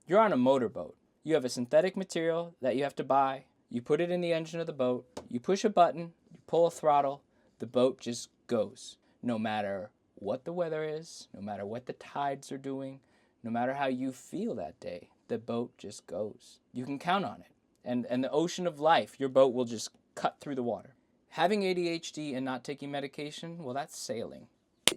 You're on a motorboat. You have a synthetic material that you have to buy. You put it in the engine of the boat. You push a button. You pull a throttle. The boat just goes. No matter what the weather is, no matter what the tides are doing, no matter how you feel that day, the boat just goes. You can count on it. And the ocean of life, your boat will just cut through the water. Having ADHD and not taking medication, well, that's sailing.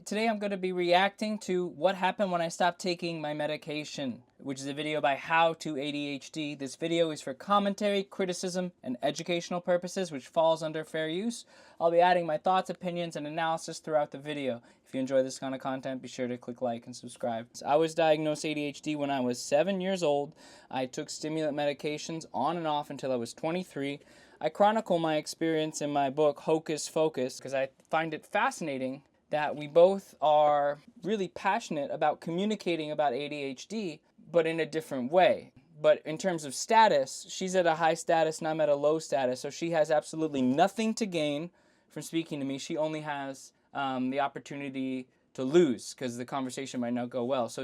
Today I'm going to be reacting to what happened when I stopped taking my medication, which is a video by How to ADHD. This video is for commentary, criticism, and educational purposes, which falls under fair use. I'll be adding my thoughts, opinions, and analysis throughout the video. If you enjoy this kind of content, be sure to click like and subscribe. I was diagnosed ADHD when I was 7 years old. I took stimulant medications on and off until I was 23. I chronicle my experience in my book, Hocus Focus, because I find it fascinating that we both are really passionate about communicating about ADHD, but in a different way. But in terms of status, she's at a high status and I'm at a low status, so she has absolutely nothing to gain from speaking to me. She only has the opportunity to lose because the conversation might not go well. So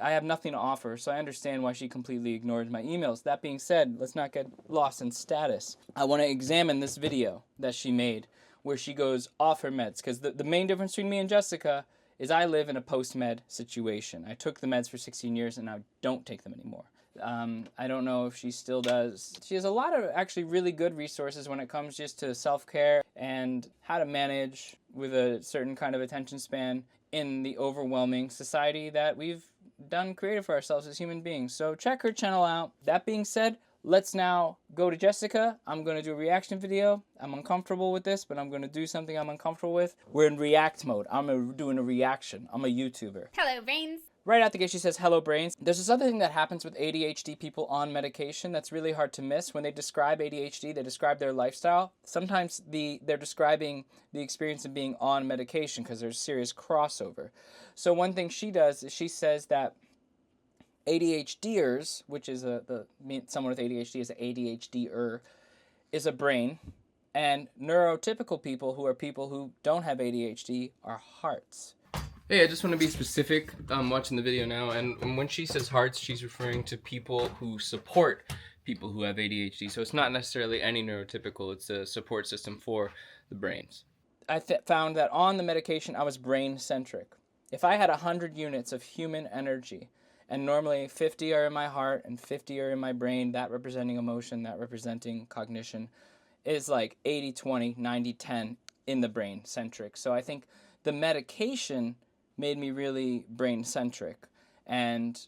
I have nothing to offer, so I understand why she completely ignored my emails. That being said, let's not get lost in status. I want to examine this video that she made where she goes off her meds, because the main difference between me and Jessica is I live in a post-med situation. I took the meds for 16 years and I don't take them anymore. I don't know if she still does. She has a lot of actually really good resources when it comes just to self-care and how to manage with a certain kind of attention span in the overwhelming society that we've done created for ourselves as human beings. So check her channel out. That being said, let's now go to Jessica. I'm going to do a reaction video. I'm uncomfortable with this, but I'm going to do something I'm uncomfortable with. We're in react mode. I'm doing a reaction. I'm a YouTuber. Hello, brains. Right out the gate, she says, hello, brains. There's this other thing that happens with ADHD people on medication that's really hard to miss. When they describe ADHD, they describe their lifestyle. Sometimes they're describing the experience of being on medication because there's serious crossover. So one thing she does is she says that ADHDers, which is someone with ADHD is an ADHDer, is a brain, and neurotypical people, who are people who don't have ADHD, are hearts. Hey, I just want to be specific. I'm watching the video now, and when she says hearts, she's referring to people who support people who have ADHD. So it's not necessarily any neurotypical, it's a support system for the brains. I found that on the medication, I was brain-centric. If I had 100 units of human energy, and normally 50 are in my heart and 50 are in my brain, that representing emotion, that representing cognition, is like 80-20, 90-10 in the brain-centric. So I think the medication made me really brain-centric. And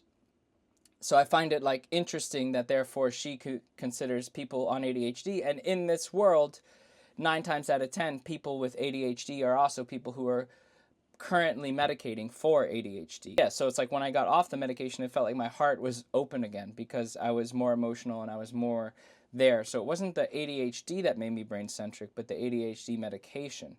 so I find it like interesting that therefore she considers people on ADHD. And in this world, 9 times out of 10, people with ADHD are also people who are currently medicating for ADHD. Yeah, so it's like when I got off the medication, it felt like my heart was open again because I was more emotional and I was more there. So it wasn't the ADHD that made me brain-centric, but the ADHD medication.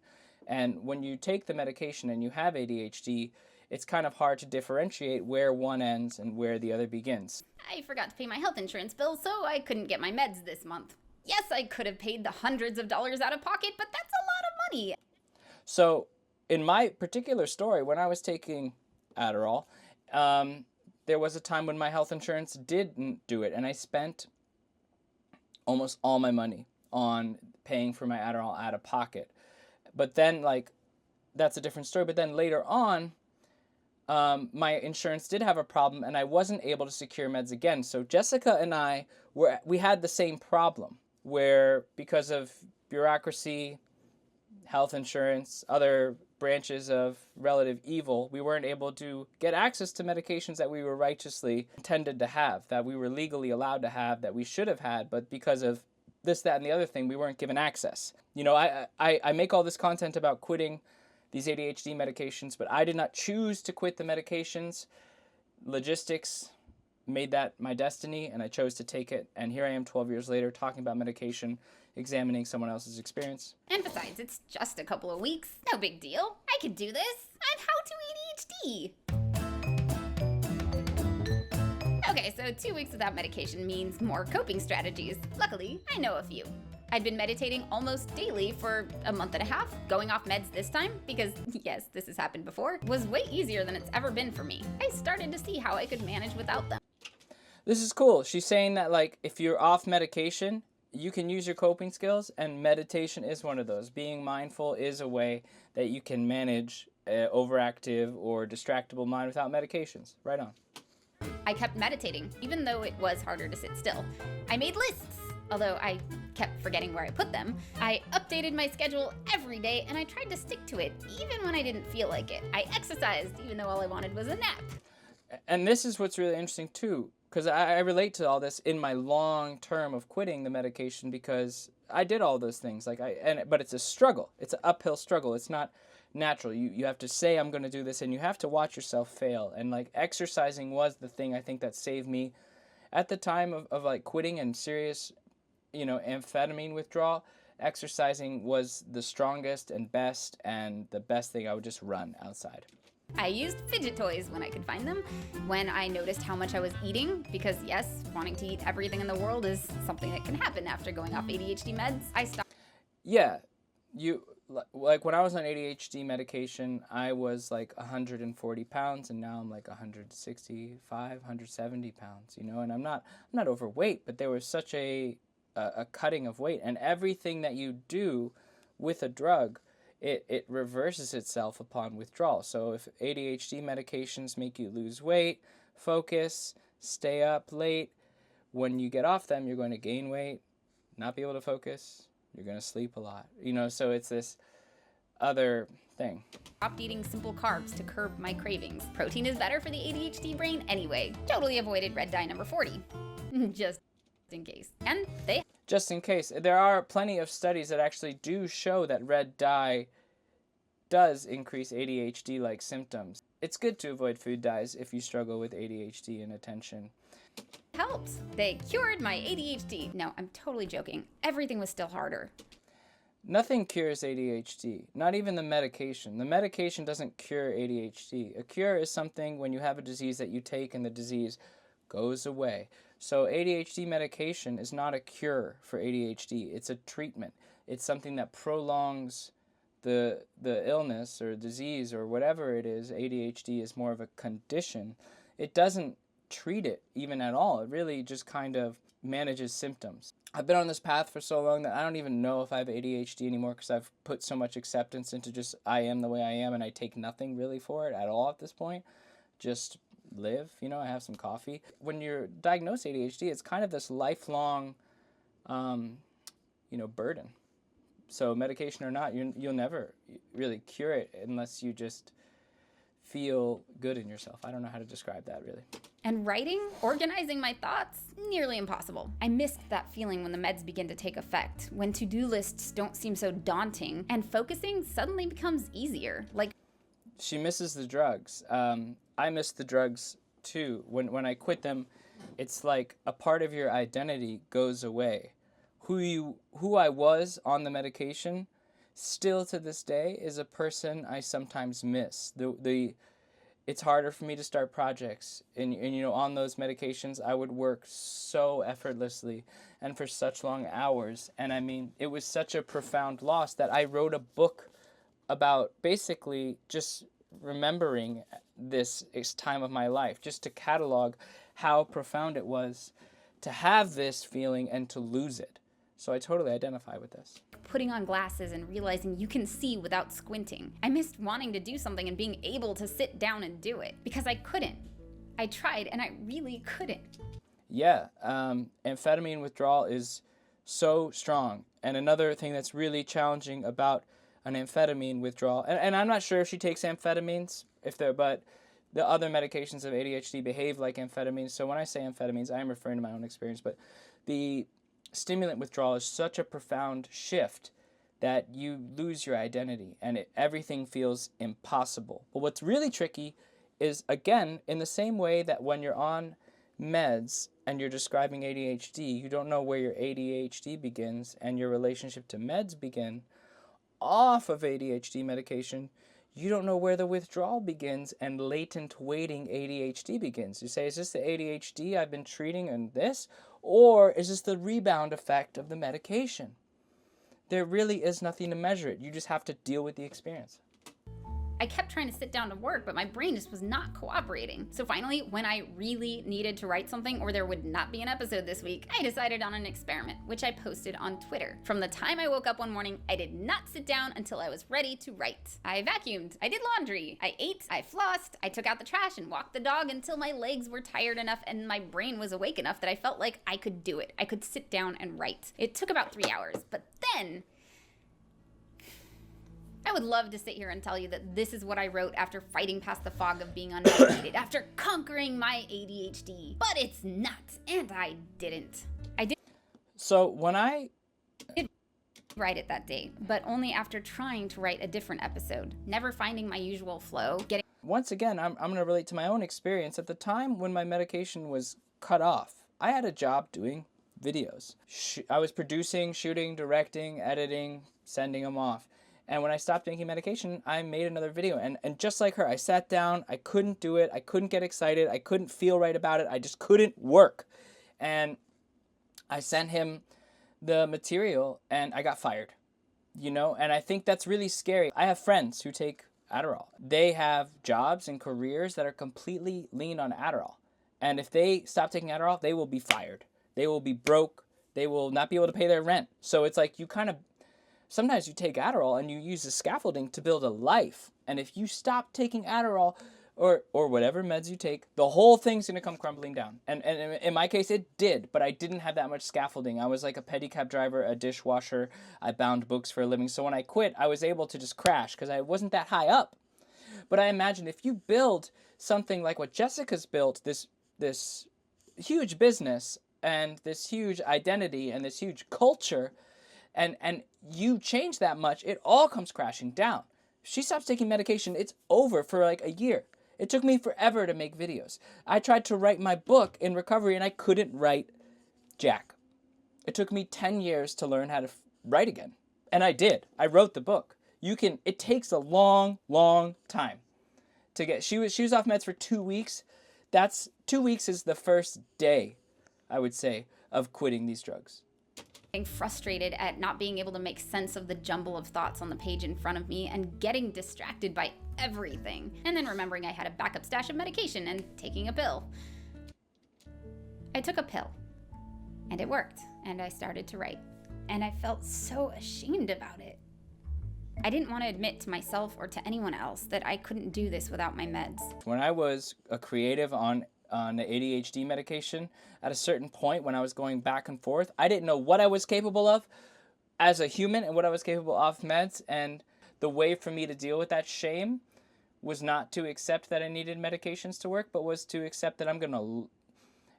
And when you take the medication and you have ADHD, it's kind of hard to differentiate where one ends and where the other begins. I forgot to pay my health insurance bill, so I couldn't get my meds this month. Yes, I could have paid the hundreds of dollars out of pocket, but that's a lot of money. So in my particular story, when I was taking Adderall, there was a time when my health insurance didn't do it, and I spent almost all my money on paying for my Adderall out of pocket. But then, like, that's a different story. But then later on, my insurance did have a problem, and I wasn't able to secure meds again. So Jessica and I, we had the same problem, where because of bureaucracy, health insurance, other branches of relative evil, we weren't able to get access to medications that we were righteously intended to have, that we were legally allowed to have, that we should have had, but because of this, that, and the other thing, we weren't given access. You know, I make all this content about quitting these ADHD medications, but I did not choose to quit the medications. Logistics made that my destiny, and I chose to take it. And here I am 12 years later talking about medication, examining someone else's experience. And besides, it's just a couple of weeks. No big deal. I can do this. I'm How to ADHD. Okay, so 2 weeks without medication means more coping strategies. Luckily, I know a few. I'd been meditating almost daily for a month and a half. Going off meds this time, because yes, this has happened before, was way easier than it's ever been for me. I started to see how I could manage without them. This is cool. She's saying that, like, if you're off medication, you can use your coping skills, and meditation is one of those. Being mindful is a way that you can manage overactive or distractible mind without medications. Right on. I kept meditating, even though it was harder to sit still. I made lists, although I kept forgetting where I put them. I updated my schedule every day, and I tried to stick to it, even when I didn't feel like it. I exercised, even though all I wanted was a nap. And this is what's really interesting, too, because I relate to all this in my long term of quitting the medication, because I did all those things. But it's a struggle. It's an uphill struggle. It's not natural. You have to say, I'm going to do this, and you have to watch yourself fail. And like exercising was the thing I think that saved me at the time of like quitting and serious, amphetamine withdrawal. Exercising was the strongest and best, and the best thing. I would just run outside. I used fidget toys when I could find them. When I noticed how much I was eating, because yes, wanting to eat everything in the world is something that can happen after going off ADHD meds, I stopped. Yeah, like when I was on ADHD medication, I was like 140 pounds, and now I'm like 165, 170 pounds, and I'm not overweight, but there was such a cutting of weight, and everything that you do with a drug, it reverses itself upon withdrawal. So if ADHD medications make you lose weight, focus, stay up late, when you get off them, you're going to gain weight, not be able to focus, you're going to sleep a lot. So it's this other thing. Stopped eating simple carbs to curb my cravings. Protein is better for the ADHD brain anyway. Totally avoided red dye number 40. Just in case. And they... Just in case. There are plenty of studies that actually do show that red dye does increase ADHD-like symptoms. It's good to avoid food dyes if you struggle with ADHD and attention. Helped. They cured my ADHD. No, I'm totally joking. Everything was still harder. Nothing cures ADHD, not even the medication. The medication doesn't cure ADHD. A cure is something when you have a disease that you take and the disease goes away. So ADHD medication is not a cure for ADHD. It's a treatment. It's something that prolongs the illness or disease or whatever it is. ADHD is more of a condition. It doesn't treat it even at all. It really just kind of manages symptoms. I've been on this path for so long that I don't even know if I have ADHD anymore, because I've put so much acceptance into just I am the way I am, and I take nothing really for it at all at this point. Just live, I have some coffee. When you're diagnosed ADHD, it's kind of this lifelong, burden. So medication or not, you'll never really cure it unless you just feel good in yourself. I don't know how to describe that, really. And writing, organizing my thoughts, nearly impossible. I missed that feeling when the meds begin to take effect, when to-do lists don't seem so daunting, and focusing suddenly becomes easier. She misses the drugs. I miss the drugs too. When I quit them, it's like a part of your identity goes away. Who I was on the medication, still to this day, is a person I sometimes miss. It's harder for me to start projects, and on those medications I would work so effortlessly and for such long hours, and I mean it was such a profound loss that I wrote a book about basically just remembering this time of my life, just to catalog how profound it was to have this feeling and to lose it. So I totally identify with this. Putting on glasses and realizing you can see without squinting. I missed wanting to do something and being able to sit down and do it, because I couldn't. I tried and I really couldn't. Yeah, amphetamine withdrawal is so strong. And another thing that's really challenging about an amphetamine withdrawal, and I'm not sure if she takes amphetamines, but the other medications of ADHD behave like amphetamines. So when I say amphetamines, I am referring to my own experience, but the stimulant withdrawal is such a profound shift that you lose your identity and everything feels impossible. But what's really tricky is, again, in the same way that when you're on meds and you're describing ADHD, you don't know where your ADHD begins and your relationship to meds begin. Off of ADHD medication, you don't know where the withdrawal begins and latent waiting ADHD begins. You say, is this the ADHD I've been treating and this? Or is this the rebound effect of the medication? There really is nothing to measure it. You just have to deal with the experience. I kept trying to sit down to work, but my brain just was not cooperating. So finally, when I really needed to write something or there would not be an episode this week, I decided on an experiment, which I posted on Twitter. From the time I woke up one morning, I did not sit down until I was ready to write. I vacuumed, I did laundry, I ate, I flossed, I took out the trash and walked the dog until my legs were tired enough and my brain was awake enough that I felt like I could do it. I could sit down and write. It took about 3 hours, but then I would love to sit here and tell you that this is what I wrote after fighting past the fog of being unmedicated, after conquering my ADHD. But it's not, and I didn't. So when I did write it that day, but only after trying to write a different episode, never finding my usual flow, once again, I'm going to relate to my own experience. At the time when my medication was cut off, I had a job doing videos. I was producing, shooting, directing, editing, sending them off. And when I stopped taking medication, I made another video. And just like her, I sat down, I couldn't do it, I couldn't get excited, I couldn't feel right about it, I just couldn't work. And I sent him the material and I got fired, you know? And I think that's really scary. I have friends who take Adderall. They have jobs and careers that are completely lean on Adderall. And if they stop taking Adderall, they will be fired. They will be broke. They will not be able to pay their rent. So it's like you kind of, sometimes you take Adderall and you use the scaffolding to build a life. And if you stop taking Adderall or whatever meds you take, the whole thing's going to come crumbling down. And in my case, it did, but I didn't have that much scaffolding. I was like a pedicab driver, a dishwasher. I bound books for a living. So when I quit, I was able to just crash because I wasn't that high up. But I imagine if you build something like what Jessica's built, this huge business and this huge identity and this huge culture, and you change that much, it all comes crashing down. If she stops taking medication, it's over for like a year. It took me forever to make videos. I tried to write my book in recovery and I couldn't write jack. It took me 10 years to learn how to write again. And I did. I wrote the book. It takes a long, long time to get, she was off meds for 2 weeks. 2 weeks is the first day, I would say, of quitting these drugs. Getting frustrated at not being able to make sense of the jumble of thoughts on the page in front of me and getting distracted by everything. And then remembering I had a backup stash of medication and taking a pill. I took a pill and it worked and I started to write. And I felt so ashamed about it. I didn't want to admit to myself or to anyone else that I couldn't do this without my meds. When I was a creative on the ADHD medication, at a certain point when I was going back and forth, I didn't know what I was capable of as a human and what I was capable of meds. And the way for me to deal with that shame was not to accept that I needed medications to work, but was to accept that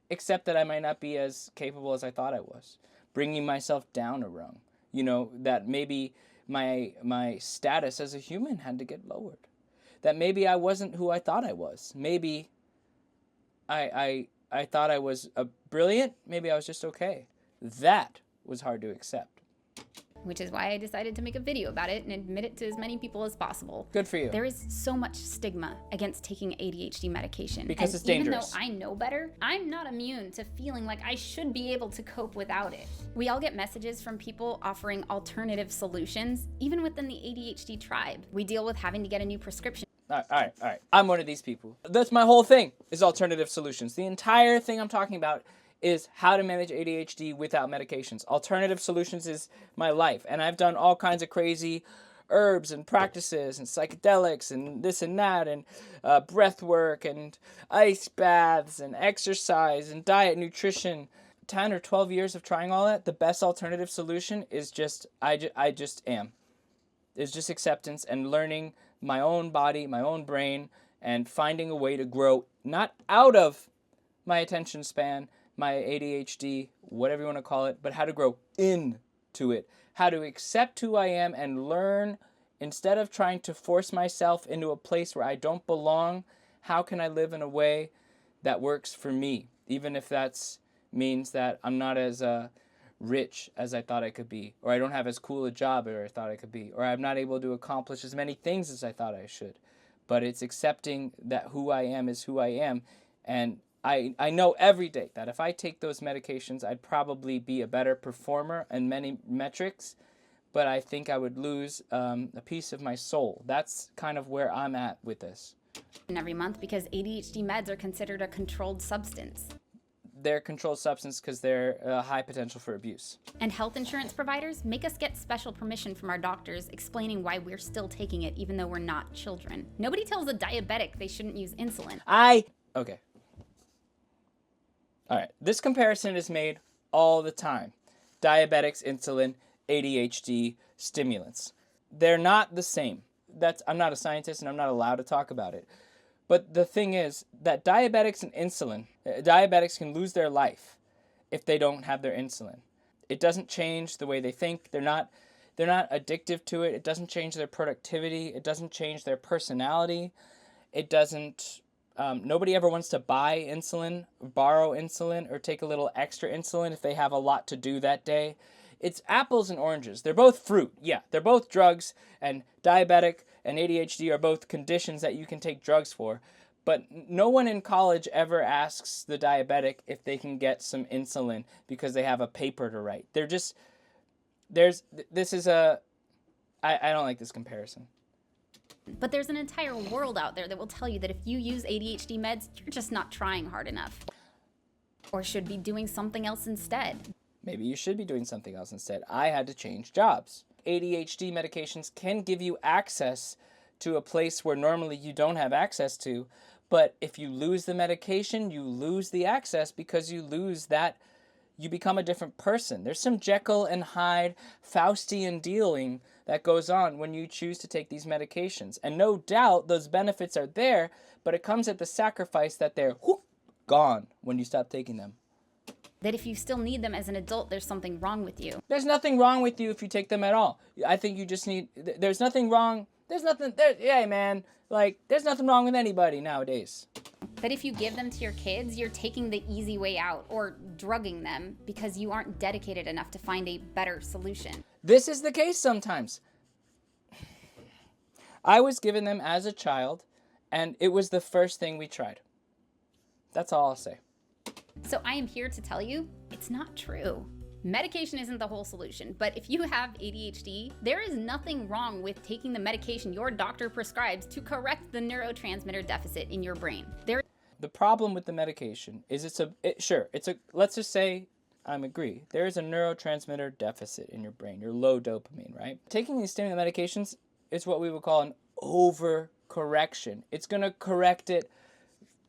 accept that I might not be as capable as I thought I was. Bringing myself down a rung. You know, that maybe my status as a human had to get lowered. That maybe I wasn't who I thought I was. Maybe I thought I was brilliant. Maybe I was just okay. That was hard to accept. Which is why I decided to make a video about it and admit it to as many people as possible. Good for you. There is so much stigma against taking ADHD medication. Because it's dangerous. Even though I know better, I'm not immune to feeling like I should be able to cope without it. We all get messages from people offering alternative solutions, even within the ADHD tribe. We deal with having to get a new prescription. All right. I'm one of these people. That's my whole thing, is alternative solutions. The entire thing I'm talking about is how to manage ADHD without medications. Alternative solutions is my life. And I've done all kinds of crazy herbs and practices and psychedelics and this and that and breath work and ice baths and exercise and diet, nutrition. 10 or 12 years of trying all that, the best alternative solution is just, I just am. It's just acceptance and learning my own body, my own brain, and finding a way to grow, not out of my attention span, my ADHD, whatever you want to call it, but how to grow into it, how to accept who I am and learn, instead of trying to force myself into a place where I don't belong, how can I live in a way that works for me, even if that means that I'm not as rich as I thought I could be, or I don't have as cool a job as I thought I could be, or I'm not able to accomplish as many things as I thought I should. But it's accepting that who I am is who I am, and I know every day that if I take those medications, I'd probably be a better performer in many metrics, but I think I would lose a piece of my soul. That's kind of where I'm at with this. Every month because ADHD meds are considered a controlled substance. They're a controlled substance because they're high potential for abuse. And health insurance providers make us get special permission from our doctors explaining why we're still taking it even though we're not children. Nobody tells a diabetic they shouldn't use insulin. Okay. All right. This comparison is made all the time. Diabetics, insulin, ADHD, stimulants. They're not the same. I'm not a scientist and I'm not allowed to talk about it. But the thing is that diabetics and insulin, diabetics can lose their life if they don't have their insulin. It doesn't change the way they think. They're not addictive to it. It doesn't change their productivity. It doesn't change their personality. It doesn't, nobody ever wants to buy insulin, borrow insulin, or take a little extra insulin if they have a lot to do that day. It's apples and oranges. They're both fruit. Yeah, they're both drugs, and diabetic and ADHD are both conditions that you can take drugs for. But no one in college ever asks the diabetic if they can get some insulin because they have a paper to write. I don't like this comparison. But there's an entire world out there that will tell you that if you use ADHD meds, you're just not trying hard enough. Or should be doing something else instead. Maybe you should be doing something else instead. I had to change jobs. ADHD medications can give you access to a place where normally you don't have access to, but if you lose the medication, you lose the access because you lose that, you become a different person. There's some Jekyll and Hyde Faustian dealing that goes on when you choose to take these medications. And no doubt those benefits are there, but it comes at the sacrifice that they're gone when you stop taking them. That if you still need them as an adult, there's something wrong with you. There's nothing wrong with you if you take them at all. I think you just need, there's nothing wrong, there's nothing wrong with anybody nowadays. That if you give them to your kids, you're taking the easy way out or drugging them because you aren't dedicated enough to find a better solution. This is the case sometimes. I was given them as a child, and it was the first thing we tried. That's all I'll say. So I am here to tell you, it's not true. Medication isn't the whole solution, but if you have ADHD, there is nothing wrong with taking the medication your doctor prescribes to correct the neurotransmitter deficit in your brain. The problem with the medication is let's just say I agree. There is a neurotransmitter deficit in your brain, your low dopamine, right? Taking these stimulant medications is what we would call an overcorrection. It's going to correct it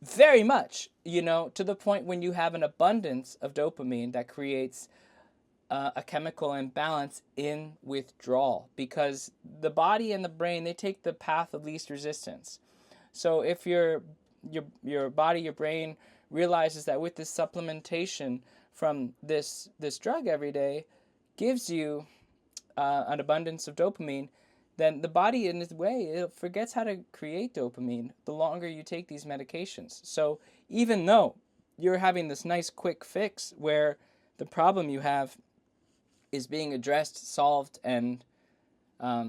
very much, to the point when you have an abundance of dopamine that creates a chemical imbalance in withdrawal, because the body and the brain, they take the path of least resistance. So if your body, your brain realizes that with this supplementation from this drug every day gives you an abundance of dopamine, then the body, in its way, it forgets how to create dopamine the longer you take these medications. So even though you're having this nice quick fix where the problem you have is being addressed, solved, and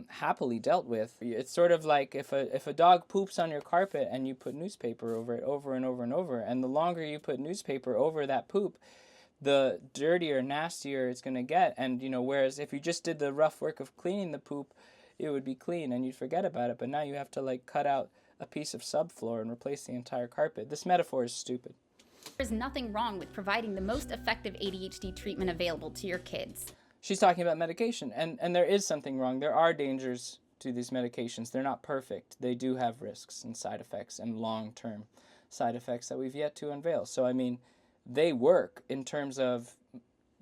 happily dealt with, it's sort of like if a dog poops on your carpet and you put newspaper over it over and over and over, and the longer you put newspaper over that poop, the dirtier, nastier it's going to get. And, whereas if you just did the rough work of cleaning the poop, it would be clean and you'd forget about it. But now you have to cut out a piece of subfloor and replace the entire carpet. This metaphor is stupid. There's nothing wrong with providing the most effective ADHD treatment available to your kids. She's talking about medication, and there is something wrong. There are dangers to these medications. They're not perfect. They do have risks and side effects and long-term side effects that we've yet to unveil. So, they work in terms of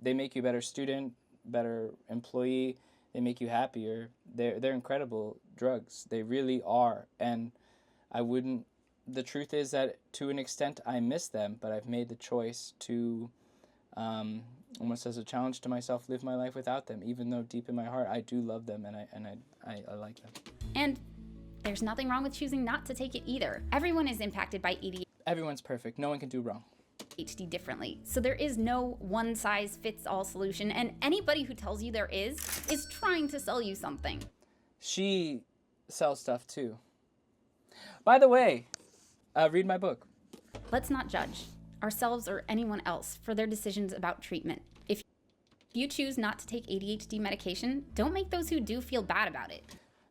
they make you a better student, better employee, they make you happier. They're incredible drugs. They really are. And the truth is that to an extent I miss them, but I've made the choice to, almost as a challenge to myself, live my life without them, even though deep in my heart I do love them and I like them. And there's nothing wrong with choosing not to take it either. Everyone is impacted by ADHD. Everyone's perfect. No one can do wrong. Differently. So there is no one-size-fits-all solution, and anybody who tells you there is trying to sell you something. She sells stuff too. By the way, read my book. Let's not judge ourselves or anyone else for their decisions about treatment. If you choose not to take ADHD medication, don't make those who do feel bad about it.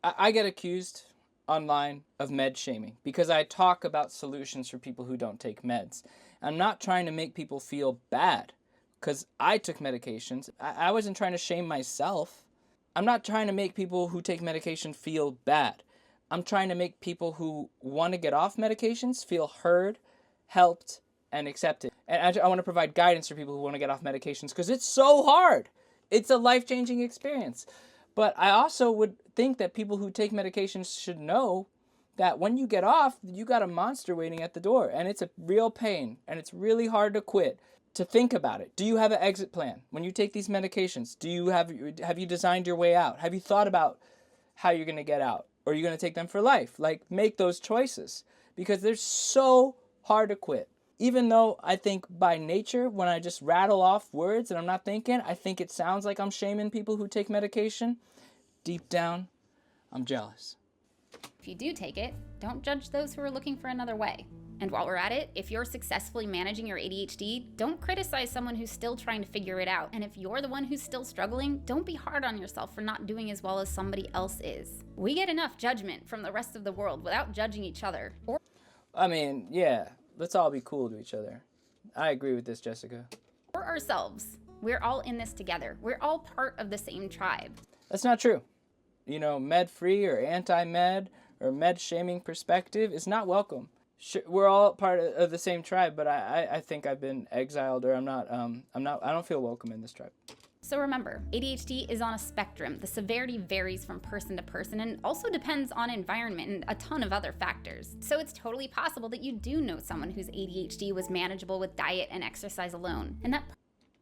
I get accused online of med shaming because I talk about solutions for people who don't take meds. I'm not trying to make people feel bad because I took medications. I wasn't trying to shame myself. I'm not trying to make people who take medication feel bad. I'm trying to make people who want to get off medications feel heard, helped, and accepted. And I want to provide guidance for people who want to get off medications because it's so hard. It's a life-changing experience. But I also would think that people who take medications should know that when you get off, you got a monster waiting at the door. And it's a real pain. And it's really hard to quit. To think about it. Do you have an exit plan? When you take these medications, have you designed your way out? Have you thought about how you're going to get out? Or are you going to take them for life? Like, make those choices. Because they're so hard to quit. Even though I think by nature, when I just rattle off words and I'm not thinking, I think it sounds like I'm shaming people who take medication. Deep down, I'm jealous. If you do take it, don't judge those who are looking for another way. And while we're at it, if you're successfully managing your ADHD, don't criticize someone who's still trying to figure it out. And if you're the one who's still struggling, don't be hard on yourself for not doing as well as somebody else is. We get enough judgment from the rest of the world without judging each other. Yeah, let's all be cool to each other. I agree with this, Jessica. Or ourselves. We're all in this together. We're all part of the same tribe. That's not true. Med-free or anti-med or med-shaming perspective is not welcome. We're all part of the same tribe, but I think I've been exiled, or I don't feel welcome in this tribe. So remember, ADHD is on a spectrum. The severity varies from person to person and also depends on environment and a ton of other factors. So it's totally possible that you do know someone whose ADHD was manageable with diet and exercise alone, and that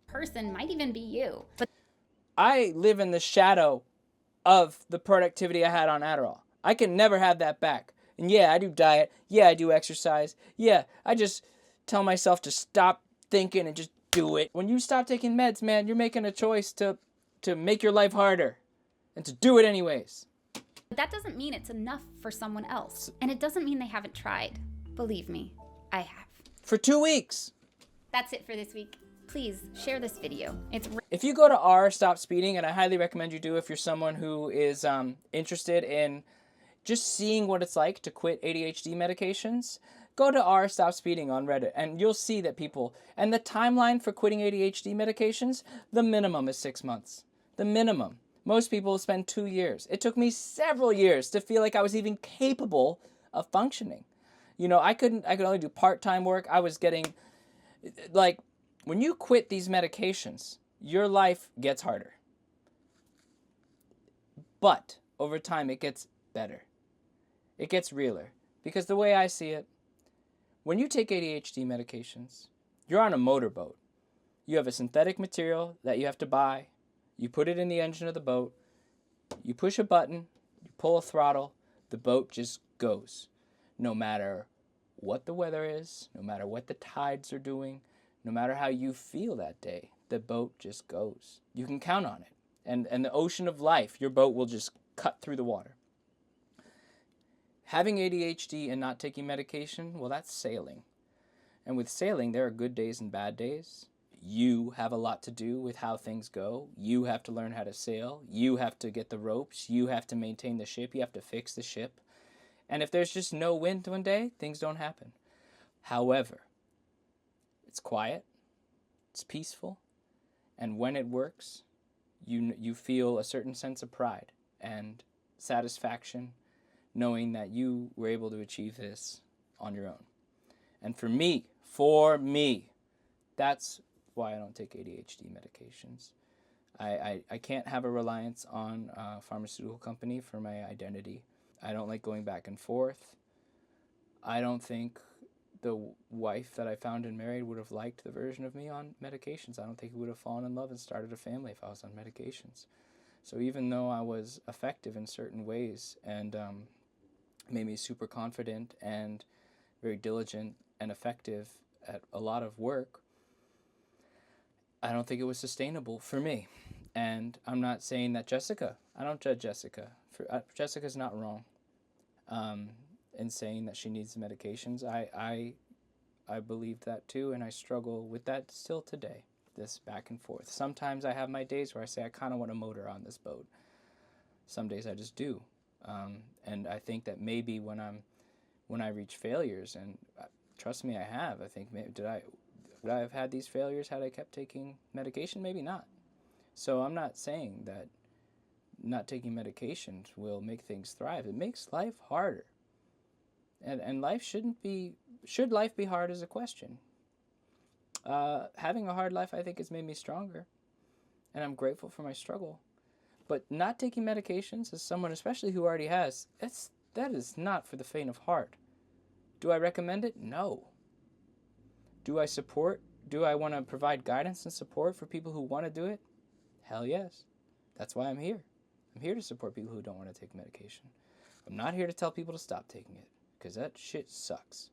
person might even be you. But I live in the shadow of the productivity I had on Adderall. I can never have that back. And yeah, I do diet. Yeah, I do exercise. Yeah, I just tell myself to stop thinking and just do it. When you stop taking meds, man, you're making a choice to make your life harder and to do it anyways. that doesn't mean it's enough for someone else. And it doesn't mean they haven't tried. Believe me, I have. For 2 weeks. That's it for this week. Please share this video. If you go to R Stop Speeding, and I highly recommend you do if you're someone who is interested in just seeing what it's like to quit ADHD medications, go to R Stop Speeding on Reddit, and you'll see that people, and the timeline for quitting ADHD medications, the minimum is 6 months. The minimum. Most people spend 2 years. It took me several years to feel like I was even capable of functioning. You know, I could only do part-time work. I was getting, like, when you quit these medications, your life gets harder. But over time, it gets better. It gets realer. Because the way I see it, when you take ADHD medications, you're on a motorboat. You have a synthetic material that you have to buy. You put it in the engine of the boat. You push a button. You pull a throttle. The boat just goes. No matter what the weather is, no matter what the tides are doing, no matter how you feel that day, the boat just goes. You can count on it. And the ocean of life, your boat will just cut through the water. Having ADHD and not taking medication, well, that's sailing. And with sailing, there are good days and bad days. You have a lot to do with how things go. You have to learn how to sail. You have to get the ropes. You have to maintain the ship. You have to fix the ship. And if there's just no wind one day, things don't happen. However, it's quiet, it's peaceful, and when it works, you feel a certain sense of pride and satisfaction knowing that you were able to achieve this on your own. And for me, that's why I don't take ADHD medications. I can't have a reliance on a pharmaceutical company for my identity. I don't like going back and forth. I don't think the wife that I found and married would have liked the version of me on medications. I don't think we would have fallen in love and started a family if I was on medications. So even though I was effective in certain ways and made me super confident and very diligent and effective at a lot of work, I don't think it was sustainable for me. And I'm not saying that I don't judge Jessica. Jessica's not wrong in saying that she needs the medications. I believe that too, and I struggle with that still today. this back and forth. Sometimes I have my days where I say I kind of want to motor on this boat. Some days I just do. And I think that maybe when I reach failures, and trust me, I have. I think maybe, would I have had these failures had I kept taking medication? Maybe not. So I'm not saying that not taking medications will make things thrive. It makes life harder. And life should life be hard is a question. Having a hard life, I think, has made me stronger. And I'm grateful for my struggle. But not taking medications as someone, especially who already has, that is not for the faint of heart. Do I recommend it? No. Do I support? Do I want to provide guidance and support for people who want to do it? Hell yes. That's why I'm here. I'm here to support people who don't want to take medication. I'm not here to tell people to stop taking it, because that shit sucks.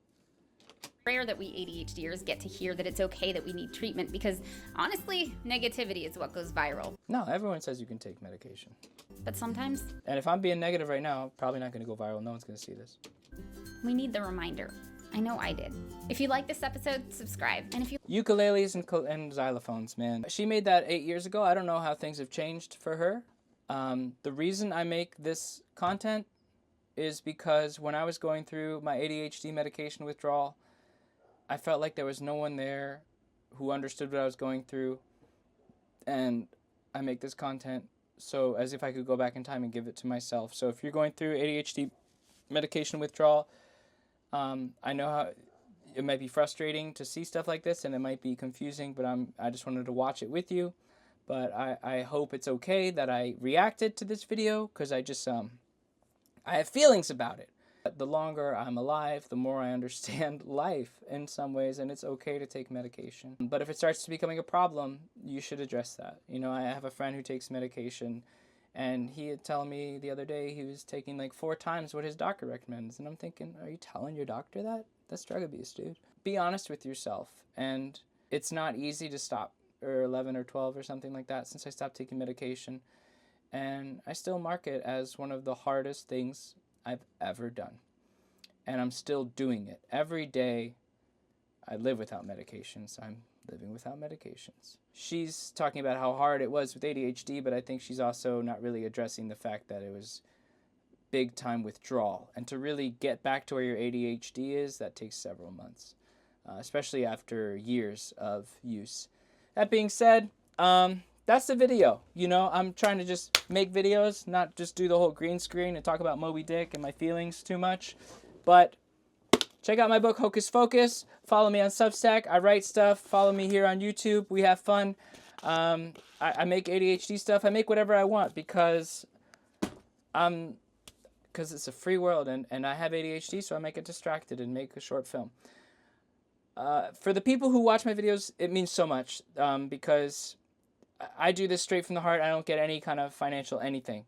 Rare that we ADHDers get to hear that it's okay that we need treatment, because honestly, negativity is what goes viral. No, everyone says you can take medication. But sometimes And if I'm being negative right now, probably not going to go viral. No one's going to see this. we need the reminder. I know I did. If you like this episode, subscribe. And if you Ukuleles and xylophones, man. She made that 8 years ago. I don't know how things have changed for her. The reason I make this content is because when I was going through my ADHD medication withdrawal, I felt like there was no one there who understood what I was going through. And I make this content so as if I could go back in time and give it to myself. So if you're going through ADHD medication withdrawal, I know how it might be frustrating to see stuff like this, and it might be confusing, but I just wanted to watch it with you. But I hope it's okay that I reacted to this video, because I have feelings about it. The longer I'm alive, the more I understand life in some ways, and it's okay to take medication. But if it starts to becoming a problem, you should address that. You know, I have a friend who takes medication, and he had told me the other day he was taking like 4 times what his doctor recommends. And I'm thinking, are you telling your doctor that? That's drug abuse, dude. Be honest with yourself. And it's not easy to stop, or 11 or 12 or something like that, since I stopped taking medication. And I still mark it as one of the hardest things I've ever done. And I'm still doing it. Every day I live without medications. I'm living without medications. She's talking about how hard it was with ADHD, but I think she's also not really addressing the fact that it was big time withdrawal. And to really get back to where your ADHD is, that takes several months, especially after years of use. That being said, that's the video. You know, I'm trying to just make videos, not just do the whole green screen and talk about Moby Dick and my feelings too much. But check out my book, Hocus Focus. Follow me on Substack. I write stuff. Follow me here on YouTube. We have fun. I make ADHD stuff. I make whatever I want because it's a free world, and I have ADHD, so I might get distracted and make a short film. For the people who watch my videos, it means so much because I do this straight from the heart. I don't get any kind of financial anything.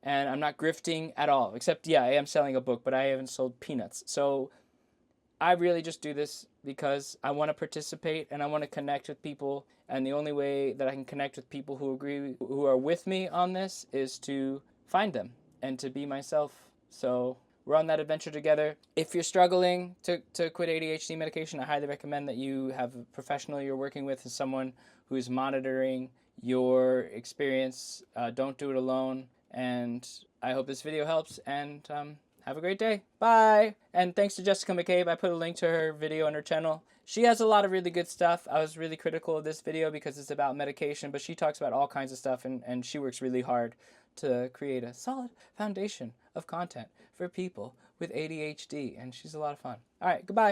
And I'm not grifting at all, except, yeah, I am selling a book, but I haven't sold peanuts. So I really just do this because I want to participate and I want to connect with people. And the only way that I can connect with people who agree, who are with me on this, is to find them and to be myself. So we're on that adventure together. If you're struggling to quit ADHD medication, I highly recommend that you have a professional you're working with and someone who's monitoring your experience. Don't do it alone. And I hope this video helps, and have a great day. Bye! And thanks to Jessica McCabe. I put a link to her video on her channel. She has a lot of really good stuff. I was really critical of this video because it's about medication, but she talks about all kinds of stuff, and she works really hard to create a solid foundation of content for people with ADHD, and she's a lot of fun. All right, goodbye.